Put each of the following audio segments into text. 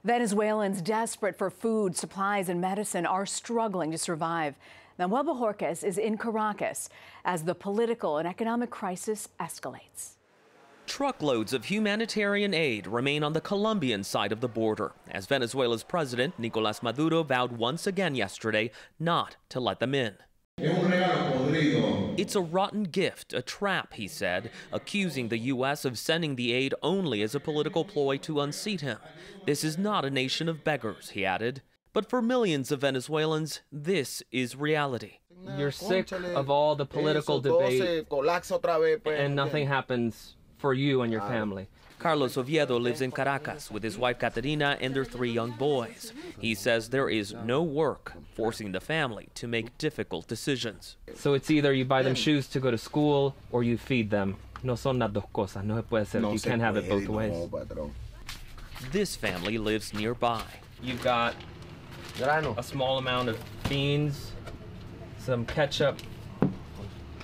Venezuelans desperate for food, supplies, and medicine are struggling to survive. Manuel Bojorquez is in Caracas as the political and economic crisis escalates. Truckloads of humanitarian aid remain on the Colombian side of the border, as Venezuela's President Nicolas Maduro vowed once again yesterday not to let them in. It's a rotten gift, a trap, he said, accusing the U.S. of sending the aid only as a political ploy to unseat him. This is not a nation of beggars, he added. But for millions of Venezuelans, this is reality. You're sick of all the political debate, and nothing happens for you and your family. Carlos Oviedo lives in Caracas with his wife Caterina and their 3 young boys. He says there is no work, forcing the family to make difficult decisions. So it's either you buy them shoes to go to school or you feed them. No son las dos cosas. No se puede ser. You can't have it both ways. This family lives nearby. You've got a small amount of beans, some ketchup, a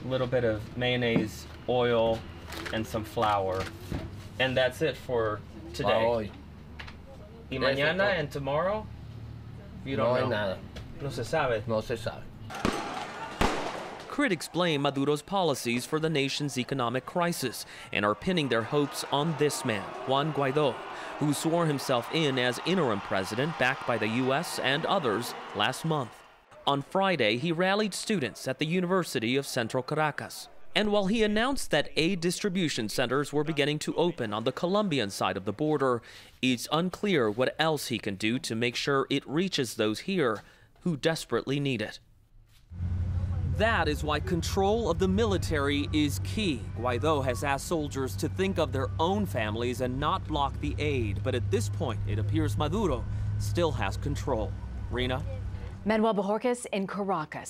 little bit of mayonnaise, oil, and some flour. And that's it for today. Y mañana and tomorrow? You don't know. Nada. No se sabe. No se sabe. Critics blame Maduro's policies for the nation's economic crisis and are pinning their hopes on this man, Juan Guaidó, who swore himself in as interim president backed by the U.S. and others last month. On Friday, he rallied students at the University of Central Caracas. And while he announced that aid distribution centers were beginning to open on the Colombian side of the border, it's unclear what else he can do to make sure it reaches those here who desperately need it. That is why control of the military is key. Guaidó has asked soldiers to think of their own families and not block the aid. But at this point, it appears Maduro still has control. Rena? Manuel Bojorquez in Caracas.